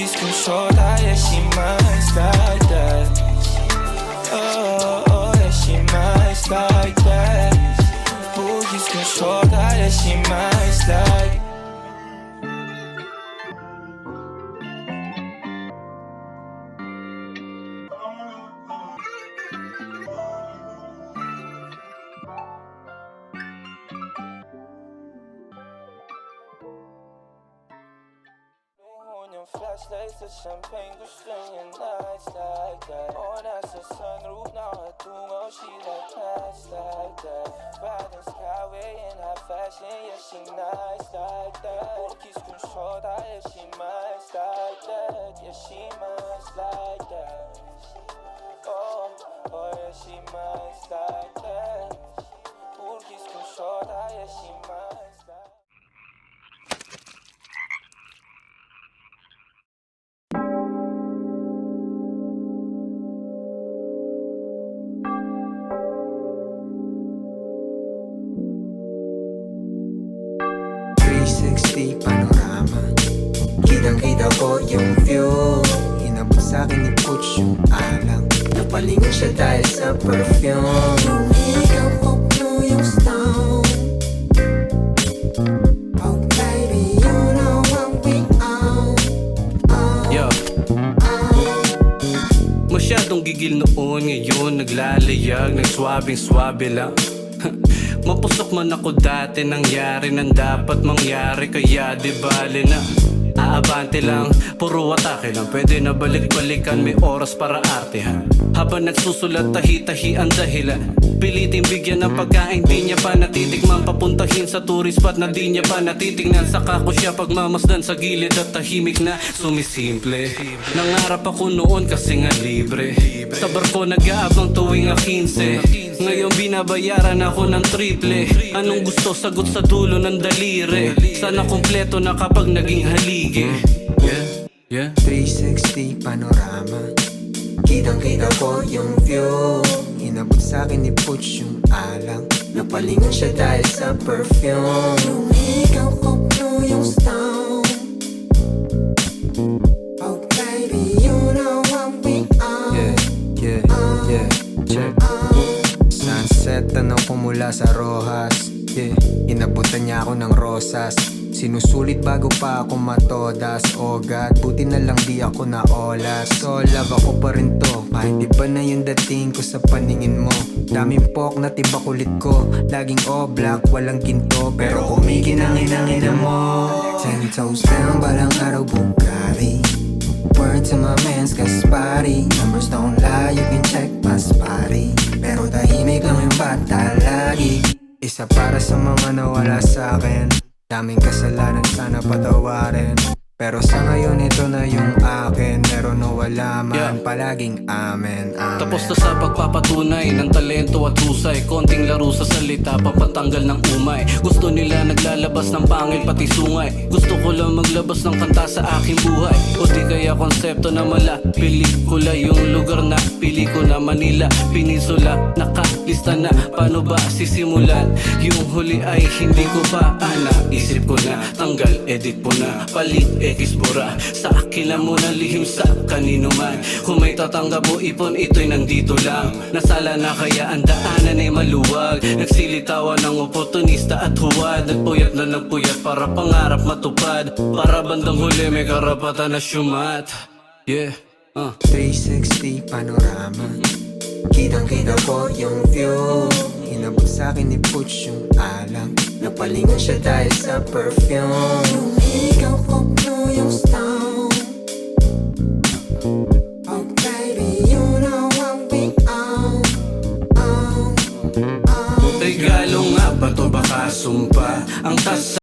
Boogies kung shorta, yeah, she mine's like that. Oh, yeah, she mine's like that. Boogies kung shorta, yeah, she mine's like. Flashlights sa champagne, gusto niya nights like that. Oh, nasa sunroof, nakatungaw, she like nights like that. Riding skyway in high fashion, yeah, she nice like that. Boogies kung shorta, yeah, she mine's like that. Yeah, she mine's like that. Oh, yeah, she mine's like that. Boogies kung shorta, yeah, she mine's like that. 360 panorama, kitang-kita ko yung view. Inabot sa'kin ni Putz yung alam. Napalingon siya dahil sa perfume. Yung ikaw ko blue yung stone. Oh baby, you know what we own. Yo. Masyadong gigil noon, ngayon naglalayag, nagswabing-swabe lang. Mapusok man ako dati, nangyari nang dapat mangyari, kaya di bale na aabante lang, puro atake lang. Pwede na balik-balikan, may oras para artehan. Habang nagsusulat, tahi-tahi ang dahilan. Piliting bigyan ng pagkain, di niya pa natitikman. Papuntahin sa tourist spot na di niya pa natitignan. Saka ko siya pagmamasdan sa gilid at tahimik na sumisimple. Nangarap ako noon kasi nga libre. Sa barko nag-aabang tuwing 15. Ngayon binabayaran ako ng triple. Anong gusto, sagot sa dulo ng daliri. Sana kompleto na kapag naging haligi. Yeah. 360 panorama, kitang-kita ko yung view. Inabot sa'kin ni Putz yung alang. Napalingon siya dahil sa perfume. Yung ikaw ko blue yung stone. Oh baby, you know what we own. Yeah, check. Sunset, tanong ko mula sa Rojas. Yeah, inabutan niya ako ng rosas. Sinusulit bago pa ako matodas. Oh God, buti na lang di ako naolas. So love ako pa rin to, kahit iba na yung dating ko sa paningin mo. Daming pok na tiba kulit ko, laging all black, walang ginto. Pero kumikinangin-angin mo. 10 toes down, balang araw Bugatti. Word to my mans Gaspari. Numbers don't lie, you can check my spotty. Pero tahimik lang yung bata lagi. Isa para sa mga nawala sa'kin. Daming kasalanan, sana patawarin. Pero sa ngayon ito na yung akin. Meron o wala man, palaging amen, amen. Tapos na sa pagpapatunay ng talento at husay. Konting laro sa salita, papatanggal ng umay. Gusto nila naglalabas ng pangil pati sungay. Gusto ko lang maglabas ng kanta sa aking buhay. O di kaya konsepto na mala, pelikula yung lugar na pili ko na Manila, Peninsula. Nakalista na, paano ba sisimulan? Yung huli ay hindi ko pa naisip ko na, tanggal, edit po na, palit, ekisbura. Sa akin lang muna, lihim sa kanino man. Kung may tatanggap mo ipon, ito'y nandito lang. Nasala na kaya ang daanan ay maluwag. Nagsilitawan ng oportunista at huwad. Nagpuyat na nagpuyat para pangarap matupad. Para bandang huli may karapatan na syumat. Yeah, 360 panorama, kitang-kita ko yung view. Inabot sa'kin ni Putz yung alang. Napalingon siya dahil sa perfume. Yung ikaw ko blue yung stone. Oh baby, you know what we own. regalo nga ba to baka sumpa? Ang tas